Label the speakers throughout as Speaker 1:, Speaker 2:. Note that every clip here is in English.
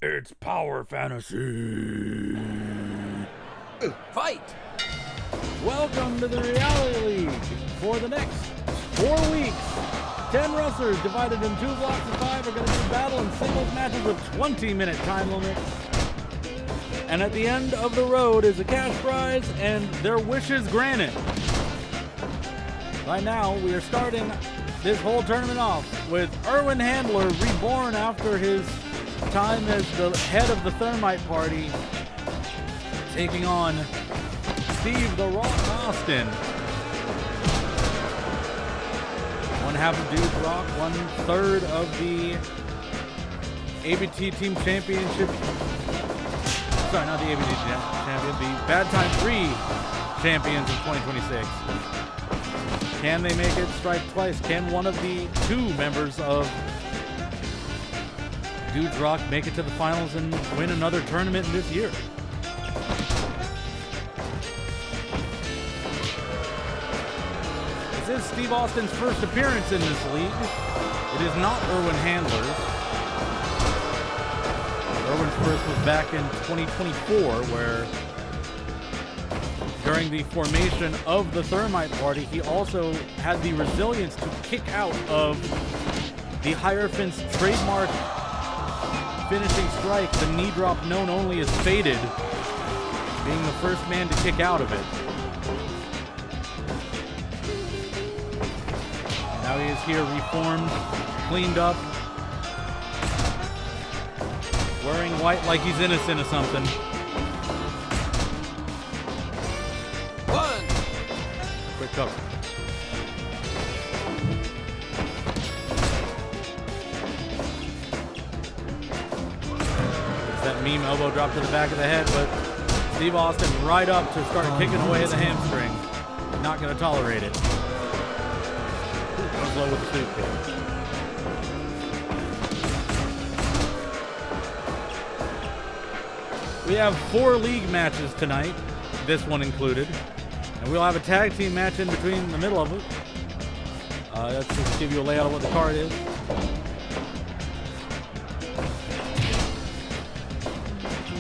Speaker 1: It's power fantasy.
Speaker 2: Fight!
Speaker 1: Welcome to the Reality League. For the next 4 weeks, 10 wrestlers divided in 2 blocks of 5 are going to do battle in singles matches with 20-minute time limits. And at the end of the road is a cash prize and their wishes granted. Right now, we are starting this whole tournament off with Irwin Handler, reborn after his time as the head of the Thermite Party, taking on Steve the Rock Austin. 1/2 of Dudes Rock, 1/3 of the A.B.T Team Championship. Sorry, not the A.B.T champion, the Bad Time 3 champions of 2026. Can they make it? Strike twice. Can one of the 2 members of Dudes Rock make it to the finals and win another tournament this year? This is Steve Austin's first appearance in this league. It is not Irwin Handler's. Irwin's first was back in 2024, where during the formation of the Thermite Party, he also had the resilience to kick out of the Hierophant's trademark finishing strike, the knee drop known only as Faded, being the first man to kick out of it. Now he is here, reformed, cleaned up, wearing white like he's innocent of something.
Speaker 2: One.
Speaker 1: Quick cover. It's that meme elbow drop to the back of the head, but Steve Austin right up to start kicking away at the hamstring. Not going to tolerate it. Low with the sweep kick. We have 4 league matches tonight, this one included, and we'll have a tag team match in between the middle of it. Let's just give you a layout of what the card is.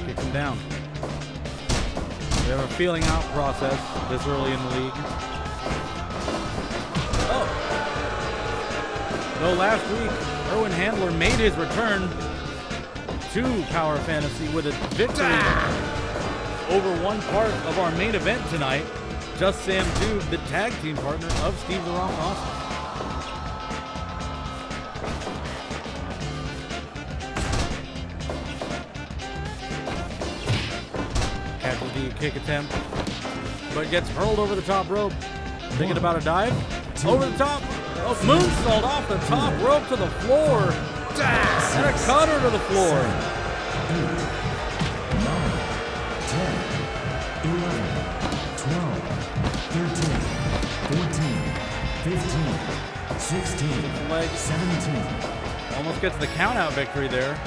Speaker 1: Kick him down. We have a feeling out process this early in the league. Though last week, Irwin Handler made his return to Power Fantasy with a victory over one part of our main event tonight. Just Sam Dude, the tag team partner of Steve the Rock Austin. Catches the kick attempt, but gets hurled over the top rope. Thinking about a dive? Over the top. Oh, moonsault off the top rope to the floor. And a cutter to the floor.
Speaker 3: 7, 8, 9, 10, 11, 12, 13, 14, 15, 16,
Speaker 1: Leg
Speaker 3: 17.
Speaker 1: almost gets the count-out victory there.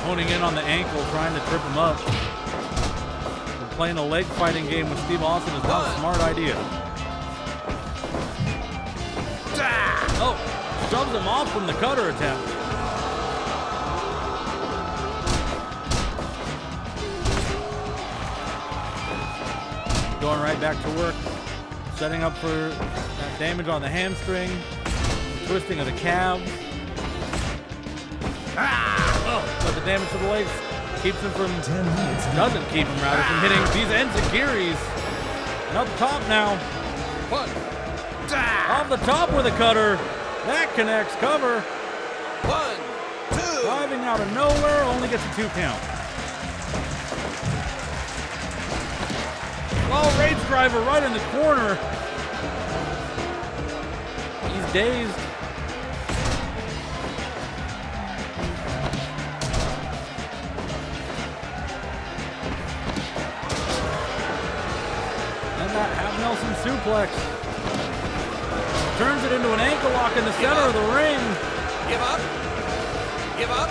Speaker 1: Honing in on the ankle, trying to trip him up. Playing a leg fighting game with Steve Austin is not a smart idea. Oh, shoves him off from the cutter attempt. Going right back to work. Setting up for that damage on the hamstring. Twisting of the calves. Oh, but the damage to the legs keeps him from,
Speaker 3: 10 minutes.
Speaker 1: doesn't keep him rather from hitting these enziguris. And up top now.
Speaker 2: One.
Speaker 1: Off the top with a cutter. That connects, cover.
Speaker 2: 1, 2.
Speaker 1: Driving out of nowhere, only gets a 2 count. Oh, Rage Driver right in the corner. He's dazed. Nelson suplex. Turns it into an ankle lock in the center of the ring.
Speaker 2: Give up. Give up.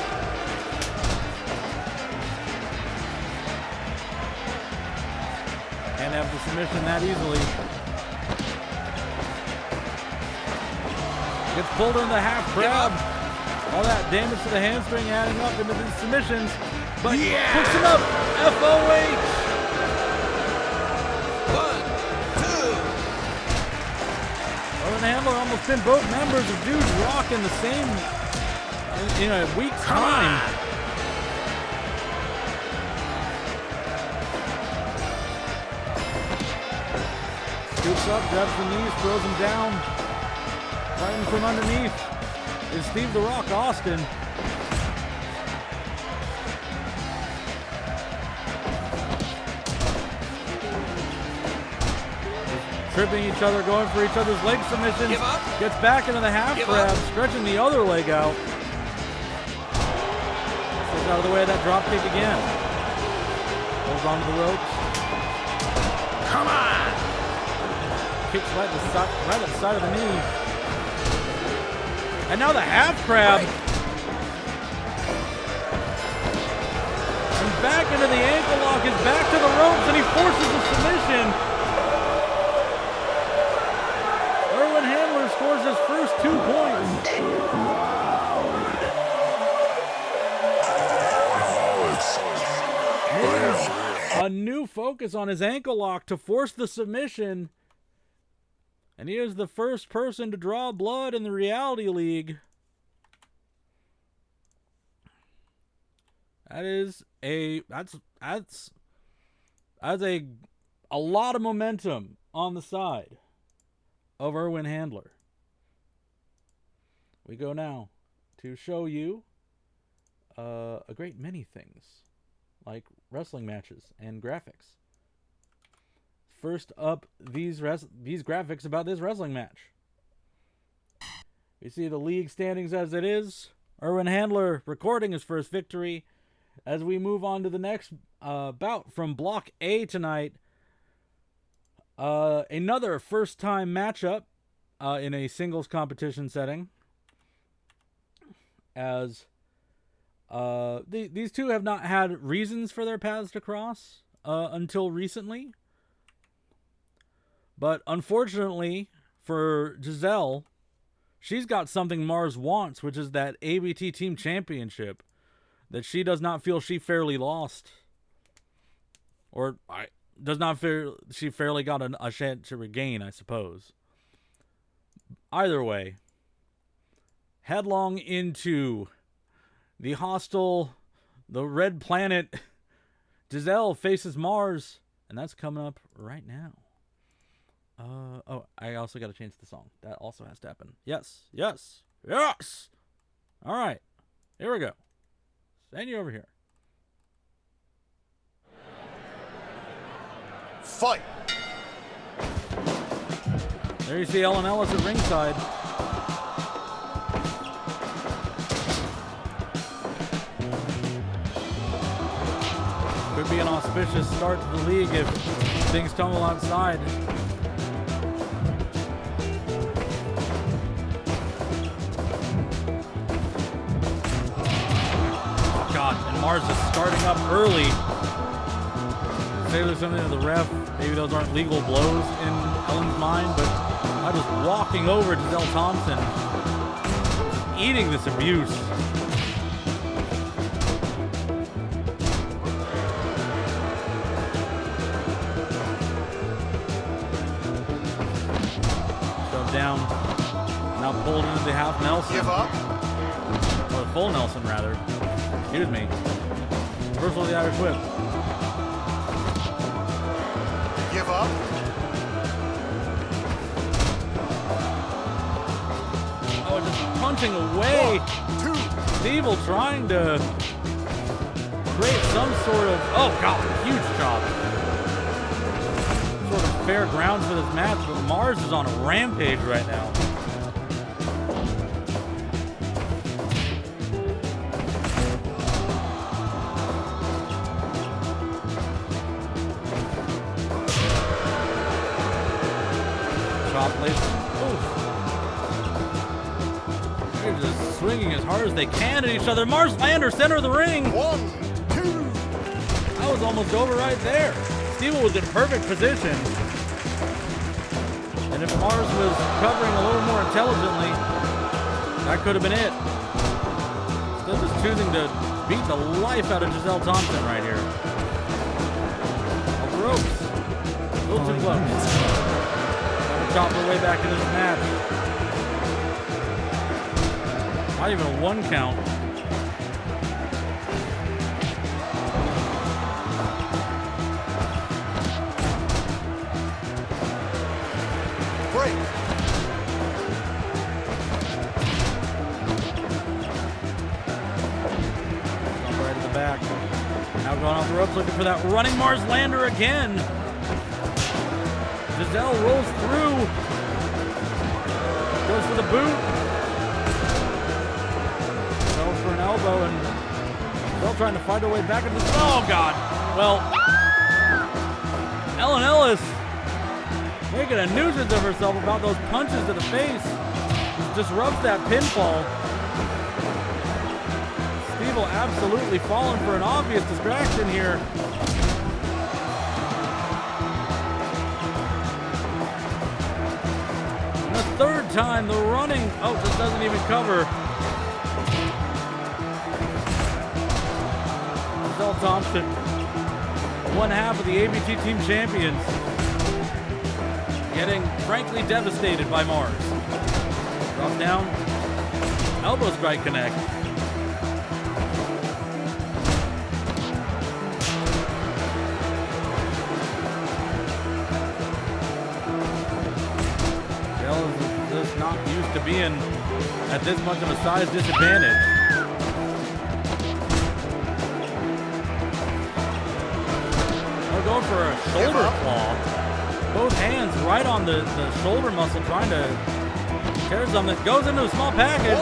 Speaker 1: Can't have the submission that easily. Gets pulled into the half crab. All that damage to the hamstring adding up into these submissions. But picks him up. FOH.
Speaker 2: 1, 2.
Speaker 1: Irwin Handler almost pinned both members of Dudes Rock in the same, in a week's time. Scoops up, grabs the knees, throws him down. Fighting from underneath is Steve the Rock Austin. Tripping each other, going for each other's leg submissions.
Speaker 2: Give up.
Speaker 1: Gets back into the half
Speaker 2: Give
Speaker 1: grab,
Speaker 2: up.
Speaker 1: stretching the other leg out. Stays out of the way of that drop kick again. Holds onto the ropes.
Speaker 2: Come on.
Speaker 1: Kicks right at the side of the knee. And now the half crab. And back into the ankle lock. Is back to the ropes, and he forces the submission. Irwin Handler scores his first 2 points. A new focus on his ankle lock to force the submission. And he is the first person to draw blood in the Reality League. That's a lot of momentum on the side of Irwin Handler. We go now to show you a great many things, like wrestling matches and graphics. First up, these graphics about this wrestling match. You see the league standings as it is. Irwin Handler recording his first victory. As we move on to the next bout from Block A tonight. Another first-time matchup in a singles competition setting. As these two have not had reasons for their paths to cross until recently. But unfortunately for Giselle, she's got something Mars wants, which is that A.B.T. Team Championship that she does not feel she fairly lost. Or does not feel she fairly got a chance to regain, I suppose. Either way, headlong into the hostile, the Red Planet, Giselle faces Mars, and that's coming up right now. Oh, I also got to change the song. That also has to happen. Yes. All right, here we go. Send you over here.
Speaker 2: Fight.
Speaker 1: There you see Ellen Ellis at ringside. Could be an auspicious start to the league if things tumble outside. And Mars is starting up early. Say there's something to the ref. Maybe those aren't legal blows in Ellen's mind, but I was walking over to Giselle Thompson, eating this abuse. Shoved down. Now pulled into the half Nelson.
Speaker 2: Give up.
Speaker 1: Or full Nelson, rather. Excuse me. Reversal of the Irish Whip.
Speaker 2: Give up.
Speaker 1: Oh, just punching away.
Speaker 2: 1, 2.
Speaker 1: Stevel trying to create some sort of, oh god, huge chop. Sort of fair ground for this match, but Mars is on a rampage right now. They're just swinging as hard as they can at each other. Mars Lander, center of the ring.
Speaker 2: 1, 2.
Speaker 1: That was almost over right there. Stevel was in perfect position. And if Mars was covering a little more intelligently, that could have been it. They're just choosing to beat the life out of Giselle Thompson right here. Off the ropes. A little too close. Trying to chop her way back into this match. Not even a 1 count.
Speaker 2: Break.
Speaker 1: Right at the back. Now going off the ropes, looking for that running Mars lander again. Giselle rolls through. Goes for the boot. Goes for an elbow, and Giselle trying to fight her way back into the... Oh, God. Well, Ellis making a nuisance of herself about those punches to the face. Disrupts that pinfall. Steve will absolutely fallen for an obvious distraction here. And the third time, the running... Oh, this doesn't even cover. Giselle Thompson, 1/2 of the A.B.T. team champions, getting frankly devastated by Mars. Drop down. Elbow strike connect. Just not used to being at this much of a size disadvantage. They'll go for a shoulder claw. Both hands right on the shoulder muscle, trying to tear something. Goes into a small package.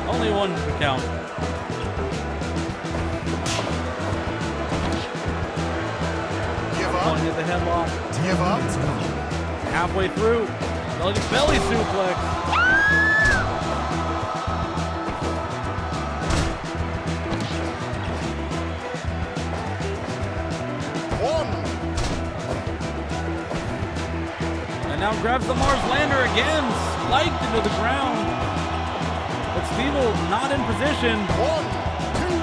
Speaker 1: Only 1 count.
Speaker 2: Give
Speaker 1: One
Speaker 2: up.
Speaker 1: hit the headlock.
Speaker 2: Give up.
Speaker 1: Halfway through. Belly suplex. And now grabs the Mars lander again. Spiked into the ground. But Stevel not in position.
Speaker 2: 1, 2,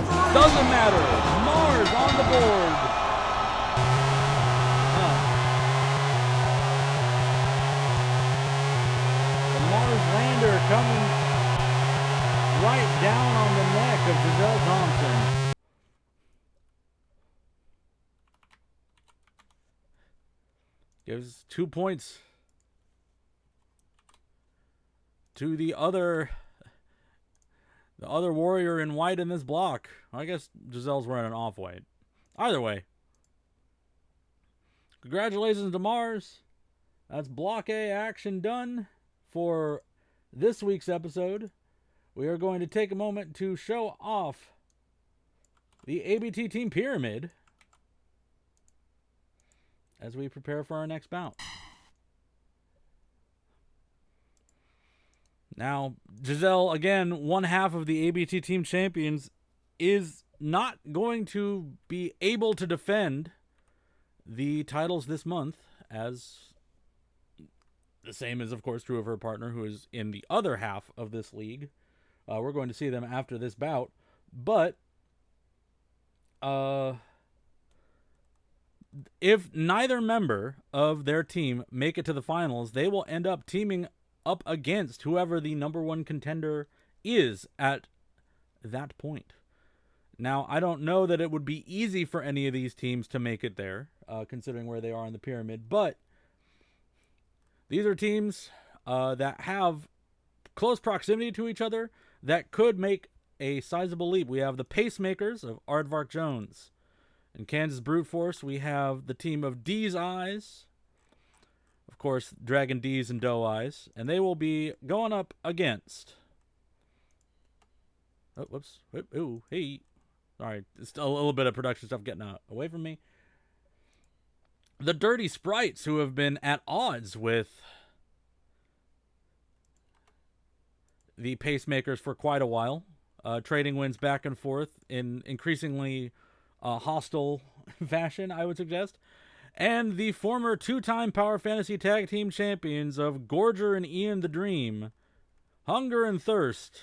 Speaker 2: 3.
Speaker 1: Doesn't matter. Mars on the board. Lander coming right down on the neck of Giselle Thompson. Gives 2 points to the other warrior in white in this block. I guess Giselle's wearing an off-white. Either way, congratulations to Mars. That's Block A action done for this week's episode. We are going to take a moment to show off the A.B.T. team pyramid as we prepare for our next bout. Now, Giselle, again, 1/2 of the A.B.T. team champions, is not going to be able to defend the titles this month, as the same is, of course, true of her partner, who is in the other half of this league. We're going to see them after this bout. But if neither member of their team make it to the finals, they will end up teaming up against whoever the number 1 contender is at that point. Now, I don't know that it would be easy for any of these teams to make it there, considering where they are in the pyramid, but these are teams that have close proximity to each other that could make a sizable leap. We have the Pacemakers of Aardvark Jones. In Kansas Brute Force, we have the team of D's Eyes. Of course, Dragon D's and Doe Eyes. And they will be going up against... Oh, whoops. Ooh, hey. Sorry, just a little bit of production stuff getting away from me. The Dirty Sprites, who have been at odds with the Pacemakers for quite a while, trading wins back and forth in increasingly hostile fashion, I would suggest. And the former 2-time Power Fantasy Tag Team Champions of Gorger and Ian the Dream, Hunger and Thirst,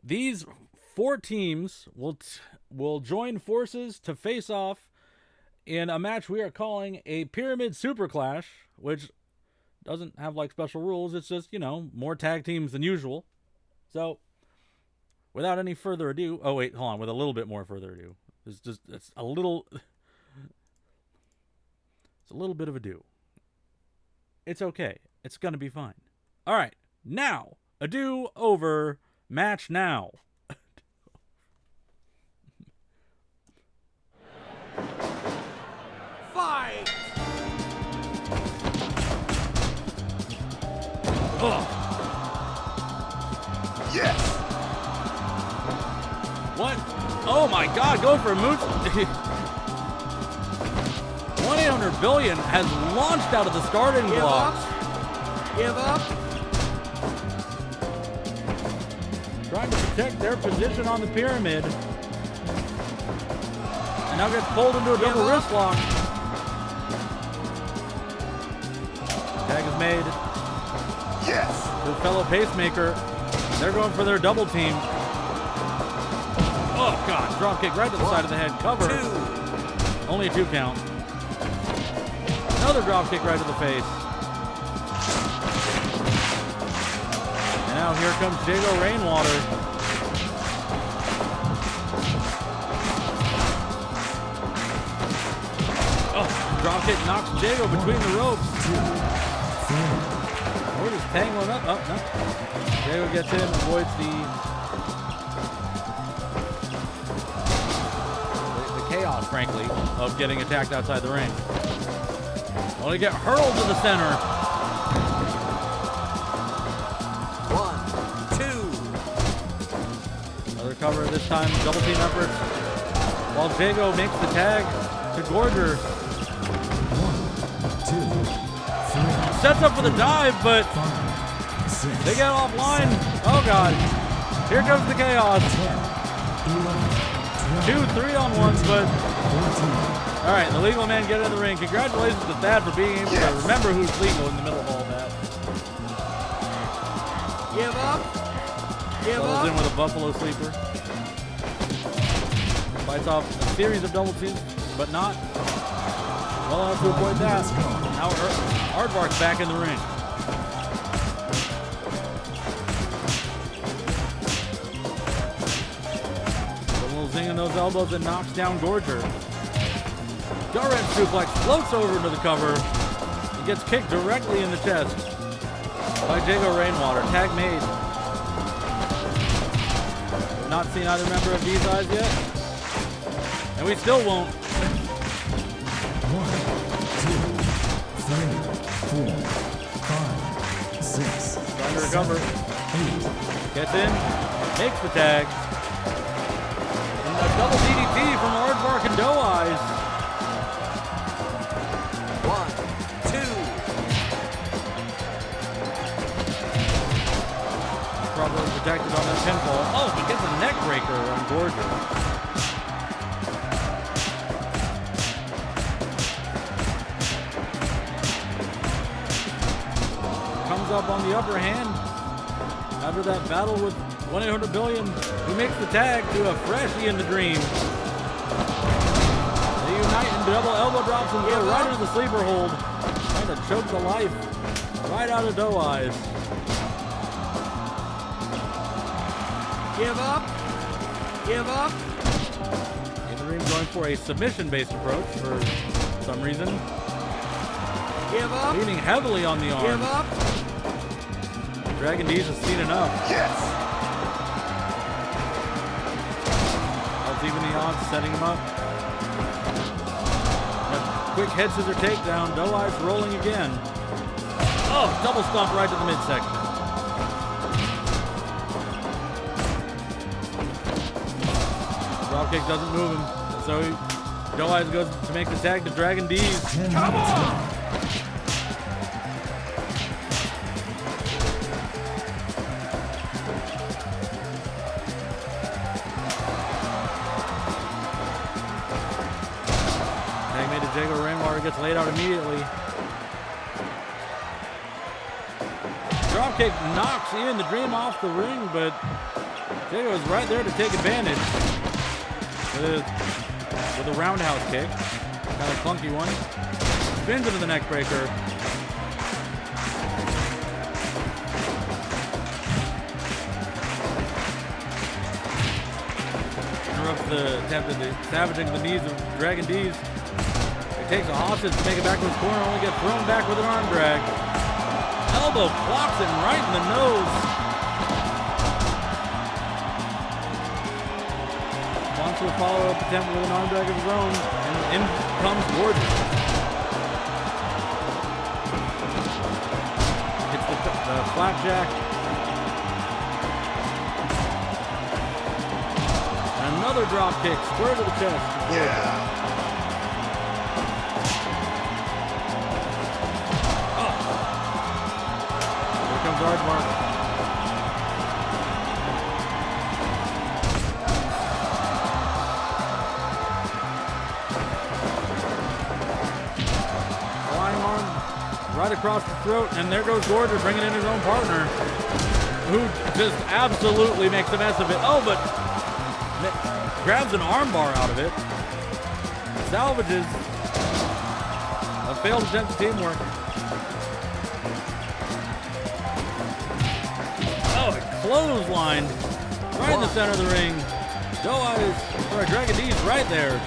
Speaker 1: these 4 teams will join forces to face off in a match we are calling a Pyramid Super Clash, which doesn't have like special rules. It's just, more tag teams than usual. So, without any further ado, oh wait, hold on, with a little bit more further ado. It's a little bit of ado. It's okay. It's going to be fine. All right. Now, ado over, match now.
Speaker 2: Fight!
Speaker 1: Ugh.
Speaker 2: Yes!
Speaker 1: What? Oh my God, going for a moose. 1-800-billion has launched out of the starting blocks.
Speaker 2: Give up!
Speaker 1: Trying to protect their position on the pyramid. And now gets pulled into a double wrist lock. Tag is made.
Speaker 2: Yes!
Speaker 1: To fellow pacemaker. They're going for their double team. Oh God, drop kick right to the side of the head. Cover.
Speaker 2: 2.
Speaker 1: Only a 2 count. Another drop kick right to the face. And now here comes Jago Rainwater. Oh, drop kick knocks Jago between the ropes.
Speaker 3: 2, 3.
Speaker 1: We're just tangling up. Oh, no. Jago gets in, avoids the chaos, frankly, of getting attacked outside the ring. Only get hurled to the center.
Speaker 2: 1, 2.
Speaker 1: Another cover this time, double team efforts. While Jago makes the tag to Gorger.
Speaker 3: 1, 2, 3.
Speaker 1: Sets up for the dive, but
Speaker 3: 5, 6.
Speaker 1: they get offline. Oh God. Here comes the chaos.
Speaker 3: 10, 11, 12,
Speaker 1: 2 3-on-1s, but
Speaker 3: 14.
Speaker 1: all right, the legal man get in the ring. Congratulations to Thad for being able to remember who's legal in the middle of all that.
Speaker 2: Give up! Give
Speaker 1: Settles in
Speaker 2: up!
Speaker 1: with a buffalo sleeper. Fights off a series of double teams, but not well enough to avoid that. Now Aardvark's back in the ring. A little zing in those elbows and knocks down Gorger. Garant suplex floats over into the cover. He gets kicked directly in the chest by Jago Rainwater. Tag made. We've not seen either member of these eyes yet. And we still won't.
Speaker 3: 1, 2, 3, 4, 5, 6.
Speaker 1: Trying to recover.
Speaker 3: 8.
Speaker 1: Gets in. Makes the tag. And a double DDT from Aardvark and Doe Eyes.
Speaker 2: 1, 2.
Speaker 1: Properly protected on that pinfall. Oh, he gets a neck breaker on Gorger. Comes up on the upper hand after that battle with 1-800-billion, who makes the tag to a freshie in the dream. They unite and double elbow drops and go right into the sleeper hold. Trying to choke the life right out of Doe Eyes.
Speaker 2: Give up! Give up!
Speaker 1: In the ring going for a submission-based approach for some reason.
Speaker 2: Give up!
Speaker 1: Leaning heavily on the
Speaker 2: Give
Speaker 1: arm.
Speaker 2: up!
Speaker 1: Dragon D's has seen enough.
Speaker 2: Yes!
Speaker 1: That's even the odds, setting him up. A quick head scissor takedown. Doe Eyes rolling again. Oh, double stomp right to the midsection. Dropkick doesn't move him, so Doe Eyes goes to make the tag to Dragon D's.
Speaker 3: 10
Speaker 2: Come
Speaker 3: minutes
Speaker 2: on!
Speaker 3: left.
Speaker 1: Tag made to Jago Rainwater, gets laid out immediately. Dropkick knocks Ian the Dream off the ring, but Jago was right there to take advantage with a roundhouse kick. Kind of clunky one. Spins into the neck breaker. Interrupts the attempt at savaging the knees of Dragon D's. He takes a hostage to make it back to his corner, only get thrown back with an arm drag. Elbow clocks him right in the nose. Wants to follow up attempt with an arm drag of his own, and in comes Gordon. Hits the flapjack. And another drop kick, square to the chest.
Speaker 2: Yeah.
Speaker 1: Guard mark. Flying arm right across the throat, and there goes Gordon bringing in his own partner, who just absolutely makes a mess of it. Oh, but grabs an armbar out of it. Salvages a failed attempt at teamwork. Clothesline right in the center of the ring. Dragon D's right there.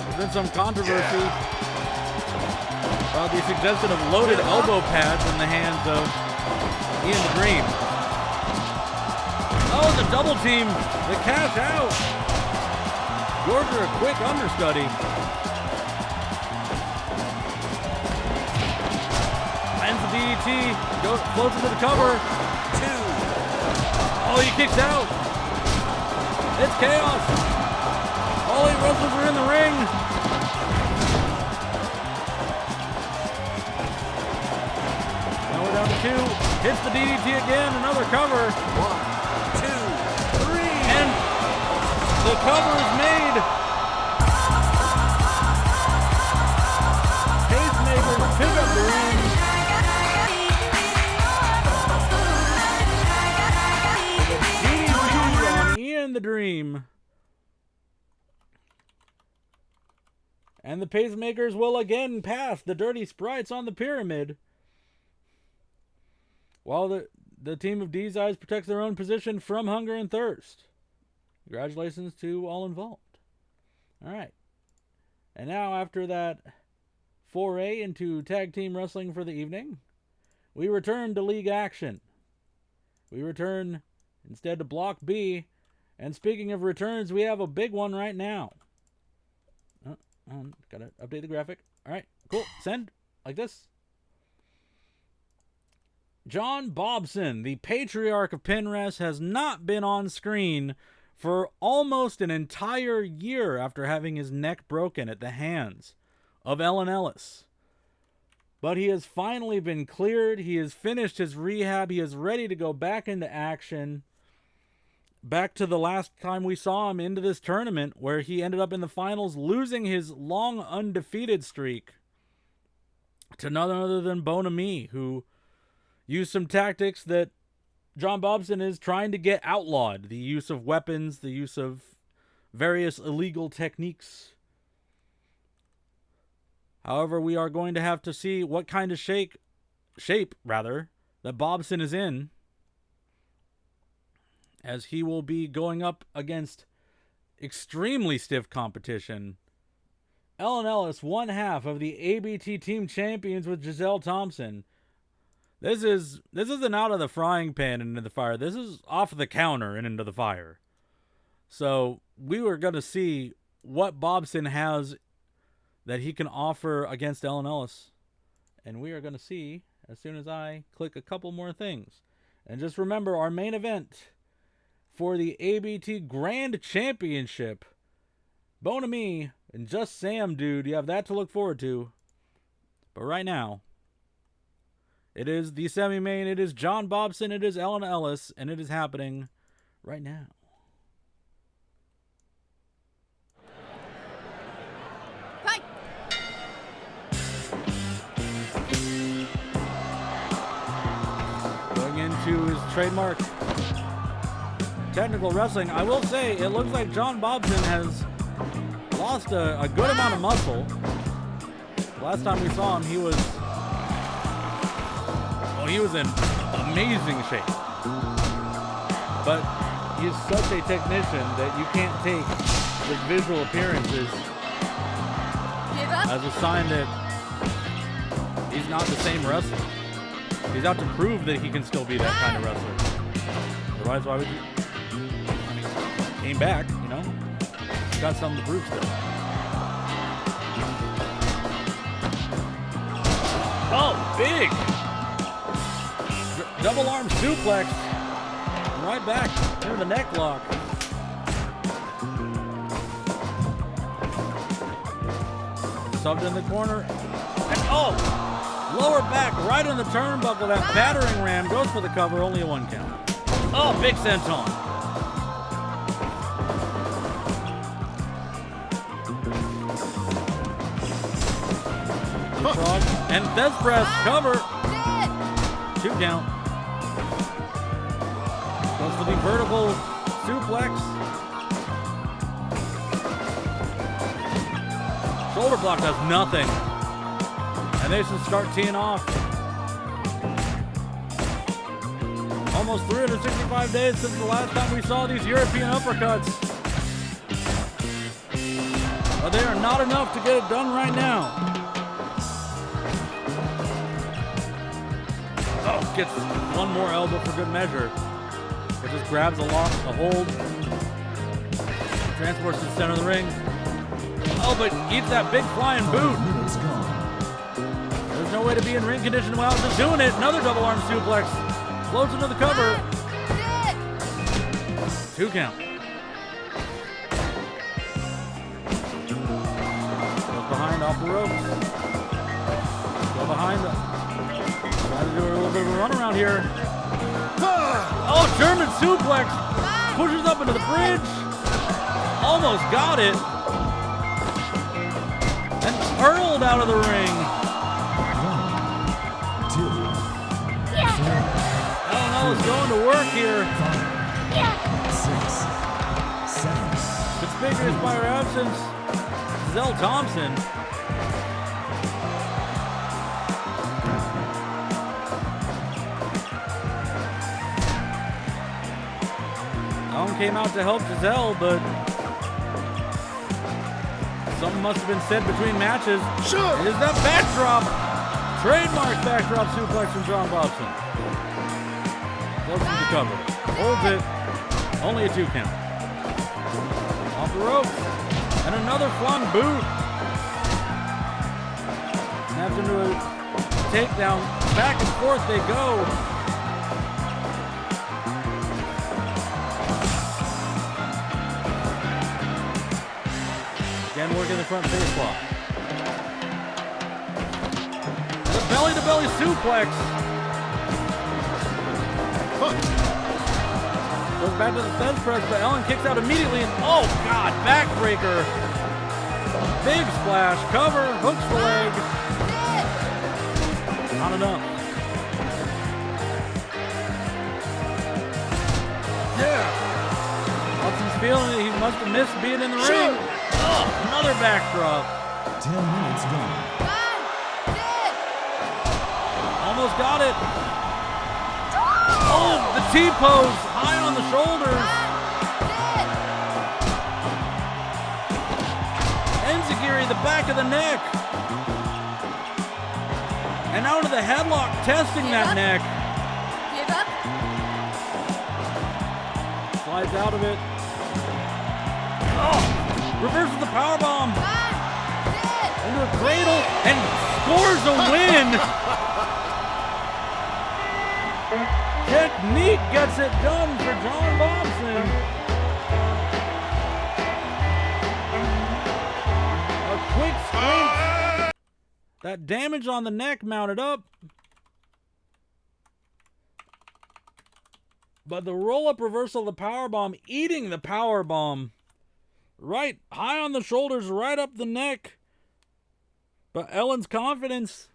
Speaker 1: There's been some controversy about the suggestion of loaded elbow pads in the hands of Ian the Dream. Oh, the double team, the cash out. Georgia, a quick understudy. Lands the DDT, floats into the cover.
Speaker 2: 2.
Speaker 1: Oh, he kicks out. It's chaos. All 8 wrestlers are in the ring. Now we're down to 2. Hits the DDT again, another cover.
Speaker 2: 1, 2, 3.
Speaker 1: And the cover is made. Pacemakers pick up the ring. Ian the Dream. And the Pacemakers will again pass the Dirty Sprites on the pyramid. While the team of D's Eyes protects their own position from hunger and thirst. Congratulations to all involved. All right. And now after that foray into tag team wrestling for the evening, we return to league action. We return instead to Block B. And speaking of returns, we have a big one right now. Gotta update the graphic. All right, cool. Send like this. Jon Bobson, the patriarch of Pinrest, has not been on screen for almost an entire year after having his neck broken at the hands of Ellis. But he has finally been cleared. He has finished his rehab. He is ready to go back into action. Back to the last time we saw him into this tournament, where he ended up in the finals, losing his long undefeated streak to none other than Bonami, who used some tactics that Jon Bobson is trying to get outlawed. The use of weapons, the use of various illegal techniques. However, we are going to have to see what kind of shape that Bobson is in, as he will be going up against extremely stiff competition. Ellis, one half of the A.B.T. team champions with Giselle Thompson. This isn't out of the frying pan and into the fire. This is off the counter and into the fire. So we were going to see what Bobson has that he can offer against Ellis. And we are going to see as soon as I click a couple more things. And just remember, our main event for the A.B.T. Grand Championship, Bonami and Just Sam, dude. You have that to look forward to. But right now, it is the semi-main. It is Jon Bobson. It is Ellis. And it is happening right now.
Speaker 4: Fight!
Speaker 1: Going into his trademark technical wrestling. I will say, it looks like Jon Bobson has lost a good amount of muscle. Last time we saw him, he was in amazing shape. But he's such a technician that you can't take the visual appearances as a sign that he's not the same wrestler. He's out to prove that he can still be that kind of wrestler. Otherwise, why would you? I mean, came back, you know? He's got something to prove still. Oh, big! Double arm suplex. Right back into the neck lock. Subbed in the corner. And oh! Lower back right on the turnbuckle. That battering ram goes for the cover. Only a 1 count. Oh, big senton. Frog and death press cover. 2 count. Goes for the vertical suplex. Shoulder block does nothing. And they should start teeing off. Almost 365 days since the last time we saw these European uppercuts. But they are not enough to get it done right now. Oh, gets one more elbow for good measure. It just grabs a hold. Transports to the center of the ring. Oh, but eats that big flying boot. There's no way to be in ring condition without just doing it. Another double arm suplex. Floats into the cover. 2 count. Goes behind off the ropes. Go behind. Trying to do a little bit of a run around here. Oh, German suplex. Pushes up into the bridge. Almost got it. And hurled out of the ring.
Speaker 3: 1, 2, 3.
Speaker 1: Ellis going to work here.
Speaker 3: 6, 7.
Speaker 1: Conspicuous by her absence, Zell Thompson. Ellen came out to help Giselle, but something must have been said between matches.
Speaker 2: Sure.
Speaker 1: It is that backdrop. Trademark backdrop suplex from Jon Bobson. Closes the cover. Holds it. Only a 2 count. Off the ropes. And another flung boot. Snaps into a takedown. Back and forth they go. Again working the front face lock. The belly-to-belly suplex. Goes back to the fence press, but Ellen kicks out immediately, and oh God, backbreaker. Big splash, cover, hooks the leg. Not enough. Yeah. Bobson's feeling it. He must have missed being in the ring. Oh, another backdrop.
Speaker 3: 10 minutes gone.
Speaker 1: Almost got it. Oh, the T-pose high on the shoulders. Enziguri, the back of the neck. And out of the headlock, testing that neck. Slides out of it. Oh, reverses the powerbomb. Into a cradle and scores a win. Technique gets it done for Jon Bobson. A quick sprint. That damage on the neck mounted up. But the roll-up reversal of the powerbomb, eating the powerbomb. Right high on the shoulders, right up the neck. But Ellen's confidence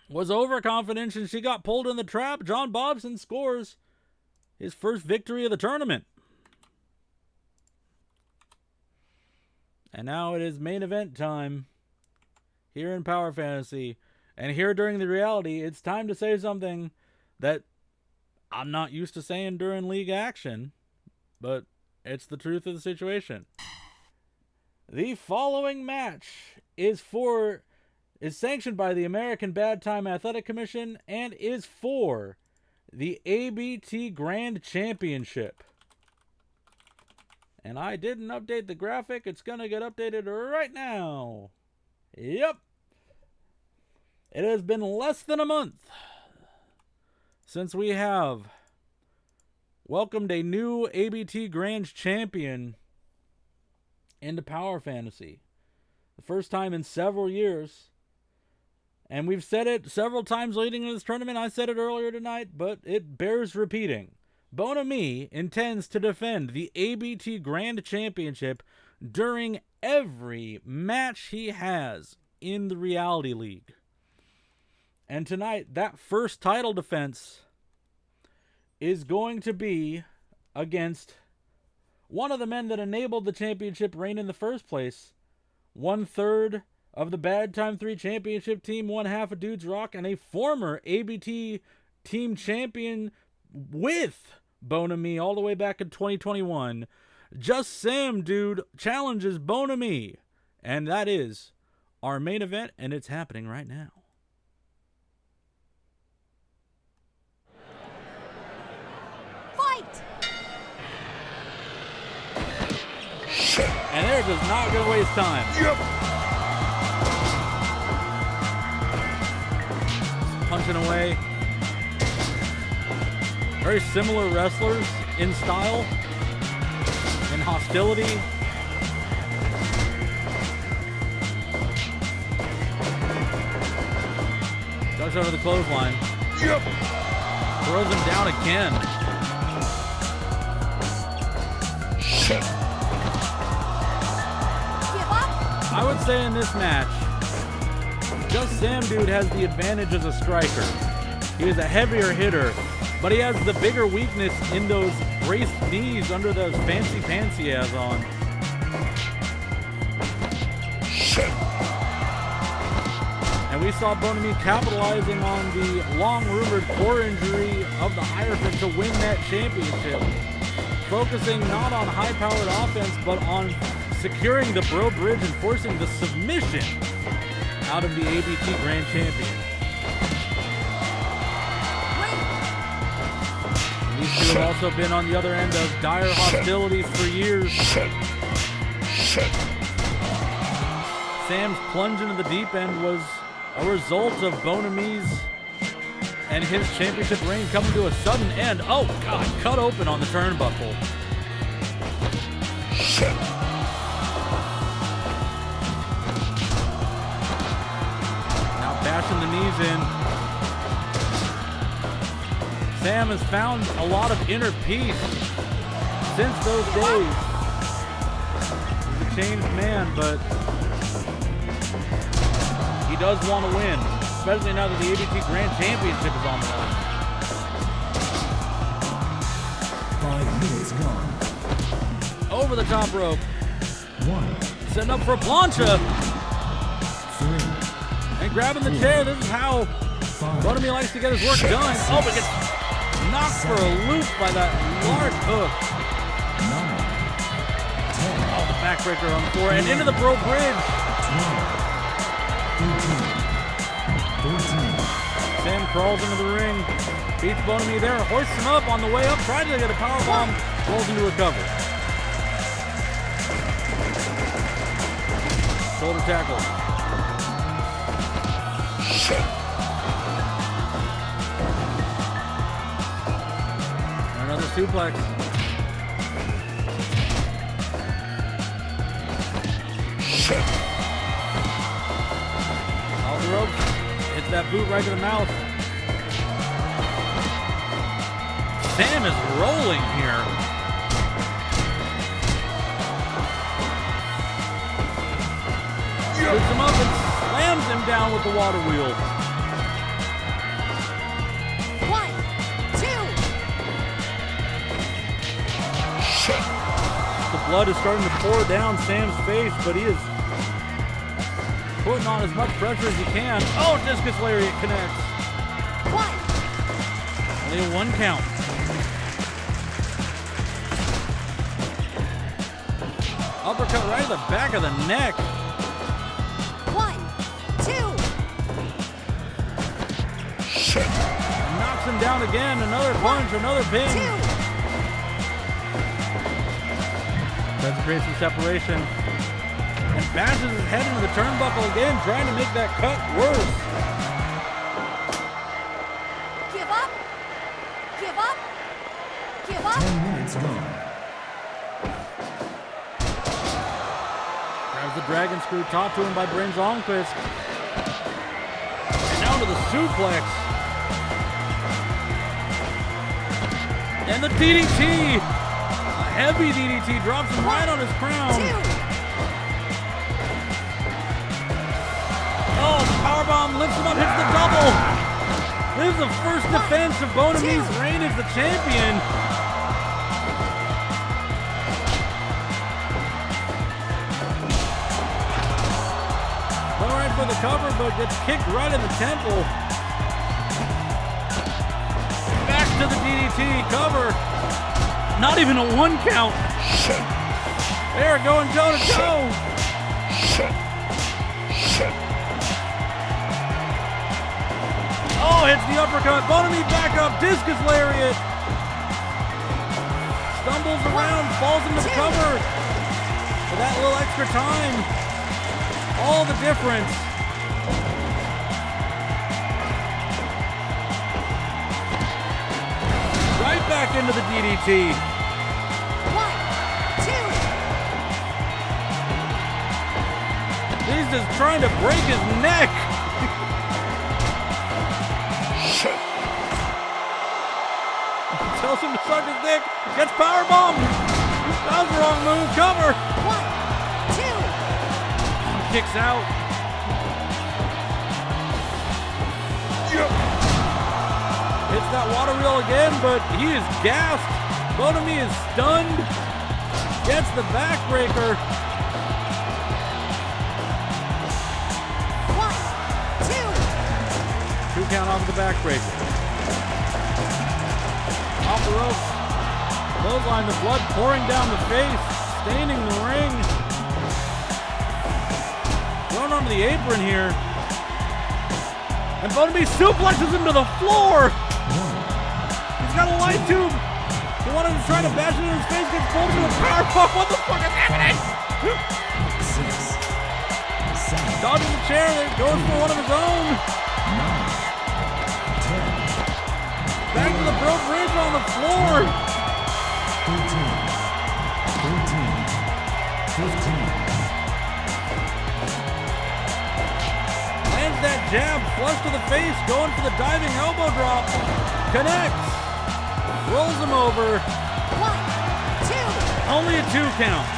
Speaker 1: was overconfident and she got pulled in the trap. Jon Bobson scores his first victory of the tournament. And now it is main event time here in Power Fantasy. And here during the reality, it's time to say something that I'm not used to saying during league action, but it's the truth of the situation. The following match is sanctioned by the American Bad Time Athletic Commission and is for the A.B.T. Grand Championship. And I didn't update the graphic. It's going to get updated right now. Yep. It has been less than a month since we have welcomed a new A.B.T. Grand Champion into Power Fantasy. The first time in several years. And we've said it several times leading into this tournament. I said it earlier tonight, but it bears repeating. Bonami intends to defend the A.B.T. Grand Championship during every match he has in the Reality League. And tonight, that first title defense is going to be against one of the men that enabled the championship reign in the first place. 1/3 of the Bad Time 3 championship team, 1/2 of Dudes Rock, and a former A.B.T. team champion with Bonami all the way back in 2021. Just Sam, dude, challenges Bonami. And that is our main event, and it's happening right now.
Speaker 4: Fight!
Speaker 1: And they're just not going to waste time.
Speaker 2: Yep.
Speaker 1: Punching away. Very similar wrestlers in style, in hostility. Ducks under the clothesline.
Speaker 2: Yep.
Speaker 1: Throws him down again.
Speaker 2: Shit.
Speaker 4: Give up?
Speaker 1: I would say in this match, Just Sam Dude has the advantage as a striker. He is a heavier hitter, but he has the bigger weakness in those braced knees under those fancy pants he has on.
Speaker 2: Shit.
Speaker 1: And we saw Bonami capitalizing on the long-rumored core injury of the Hierophant to win that championship. Focusing not on high-powered offense, but on securing the Bro Bridge and forcing the submission out of the A.B.T. Grand Champion. These two have also been on the other end of dire hostilities for years.
Speaker 2: Shit.
Speaker 1: Sam's plunge into the deep end was a result of Bonami's and his championship reign coming to a sudden end. Oh, God, cut open on the turnbuckle.
Speaker 2: Shit.
Speaker 1: Now bashing the knees in. Sam has found a lot of inner peace since those days. He's a changed man, but he does want to win, especially now that the A.B.T. Grand Championship is on the line.
Speaker 3: 5 minutes gone.
Speaker 1: Over the top rope.
Speaker 3: 1,
Speaker 1: Setting up for Plancha
Speaker 3: 3,
Speaker 1: and grabbing the chair. This is how
Speaker 3: 5,
Speaker 1: Bonami likes to get his work done. Oh, but gets knocked for a loop by that large hook.
Speaker 3: 9, 10,
Speaker 1: Oh, the backbreaker on the floor and into the Bro Bridge.
Speaker 3: 12, 13, 14,
Speaker 1: Sam crawls into the ring, beats Bonami there, hoists him up on the way up, tries to get a powerbomb, rolls into a cover. Shoulder tackle.
Speaker 2: Shit.
Speaker 1: Another suplex.
Speaker 2: Shit.
Speaker 1: Off the ropes. Hits that boot right to the mouth. Sam is rolling here. Picks him up and slams him down with the water wheel.
Speaker 4: 1, 2.
Speaker 1: blood is starting to pour down Sam's face, but he is putting on as much pressure as he can. Oh, discus lariat connects.
Speaker 4: 1.
Speaker 1: Only a 1 count. Uppercut right in the back of the neck.
Speaker 4: 1, 2.
Speaker 2: Shit.
Speaker 1: Knocks him down again. Another punch, another pin.
Speaker 4: 2.
Speaker 1: Tries to create some separation. And bashes his head into the turnbuckle again, trying to make that cut worse.
Speaker 4: Give up. Give up. Give up.
Speaker 3: 10 minutes gone.
Speaker 1: Grabs the dragon screw taught to him by Bryn Zonquist. And down to the suplex. And the DDT. A heavy DDT drops him right on his crown.
Speaker 4: 2.
Speaker 1: Oh, powerbomb lifts him up, hits the double. This is the first defense of Bonami's reign as the champion. All right for the cover, but gets kicked right in the temple. Back to the DDT cover. Not even a 1 count.
Speaker 2: Shit.
Speaker 1: They're going toe to toe.
Speaker 2: Shit. Shit.
Speaker 1: Oh, hits the uppercut. Bonami back up. Discus lariat. Stumbles around, falls into the cover. For that little extra time. All the difference. Right back into the DDT.
Speaker 4: 1, 2.
Speaker 1: He's just trying to break his neck.
Speaker 2: Shit.
Speaker 1: Tells him to suck his dick. Gets powerbomb. That was the wrong move. Cover.
Speaker 4: 1, 2.
Speaker 1: Kicks out. Hits that water reel again, but he is gassed. Bonami is stunned. Gets the backbreaker.
Speaker 4: 1, 2.
Speaker 1: 2 count off the backbreaker. Off the ropes. Clothesline, the blood pouring down the face, staining the ring. Thrown onto the apron here. And Bonami suplexes him to the floor. He's got a light tube. He wanted to try to bash it in his face, gets pulled to a powerbomb. What the fuck is happening?
Speaker 3: 6, 7,
Speaker 1: Dodges the chair, then goes for one of his own.
Speaker 3: 9, 10,
Speaker 1: Back to the broke bridge on the floor.
Speaker 3: 13, 14, 15.
Speaker 1: Lands that jab, flush to the face, going for the diving elbow drop. Connects. Rolls him over.
Speaker 4: 1, 2.
Speaker 1: Only a 2 count.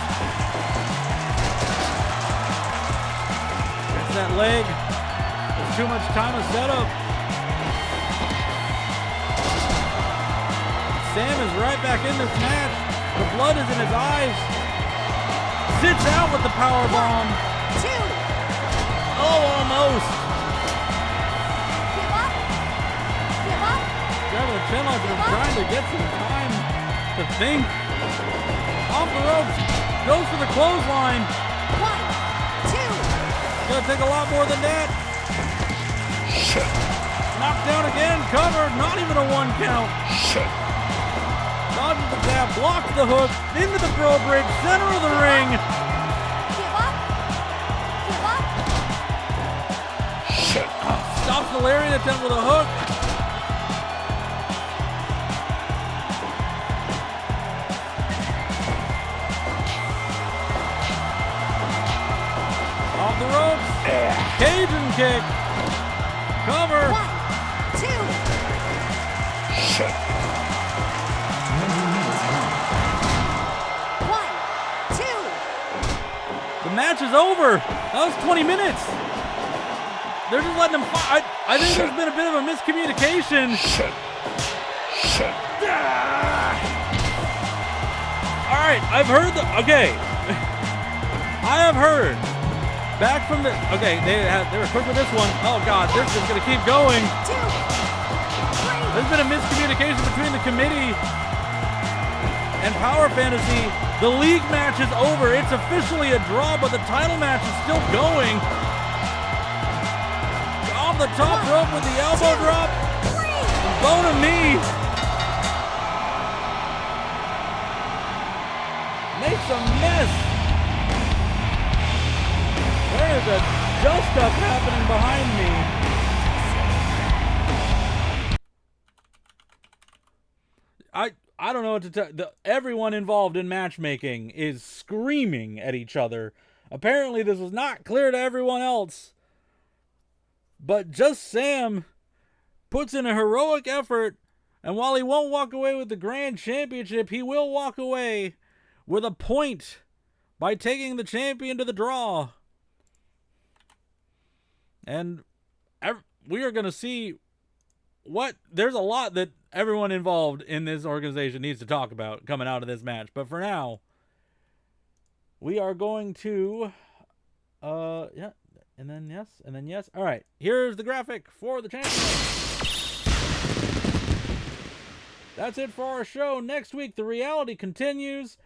Speaker 1: Gets that leg. There's too much time of setup. Sam is right back in this match. The blood is in his eyes. Sits out with the power bomb.
Speaker 4: 2.
Speaker 1: Oh, almost.
Speaker 4: Give up. Give up.
Speaker 1: Grabbing the chin lock and trying to get some time to think. Off the ropes. Goes for the clothesline.
Speaker 4: 1, 2.
Speaker 1: Gonna take a lot more than that.
Speaker 2: Shit.
Speaker 1: Knocked down again. Covered. Not even a 1 count.
Speaker 2: Shit.
Speaker 1: Dodges the jab. Blocks the hook. Into the pro bridge. Center of the ring.
Speaker 4: Give up. Give up.
Speaker 2: Shit.
Speaker 1: Stops the lariat attempt with a hook. Off the ropes. Cajun kick. Cover.
Speaker 4: 1, 2.
Speaker 2: Shit.
Speaker 3: 20 minutes gone.
Speaker 4: 1, 2.
Speaker 1: The match is over. That was 20 minutes. They're just letting him fight. I think there's been a bit of a miscommunication.
Speaker 2: Shit. Shit.
Speaker 1: All right, right, I've heard okay. I have heard back from the okay. They were quick with this one. Oh God, this is gonna keep going.
Speaker 4: 2, 3,
Speaker 1: There's been a miscommunication between the committee and Power Fantasy. The league match is over. It's officially a draw, but the title match is still going. Off the top rope with the elbow drop. Bone of me. Makes a mess. There is a dust-up happening behind me. I don't know what to tell. Everyone involved in matchmaking is screaming at each other. Apparently this was not clear to everyone else. But Just Sam puts in a heroic effort, and while he won't walk away with the Grand Championship, he will walk away with a point by taking the champion to the draw. And we are going to see there's a lot that everyone involved in this organization needs to talk about coming out of this match. But for now, we are going to, yeah, and then yes, and then yes. All right, here's the graphic for the champion. That's it for our show. Next week, the reality continues,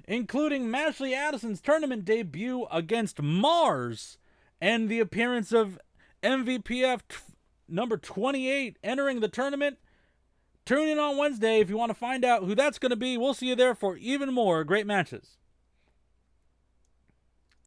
Speaker 1: including Mashley Addison's tournament debut against Mars and the appearance of MVPF number 28 entering the tournament. Tune in on Wednesday if you want to find out who that's going to be. We'll see you there for even more great matches.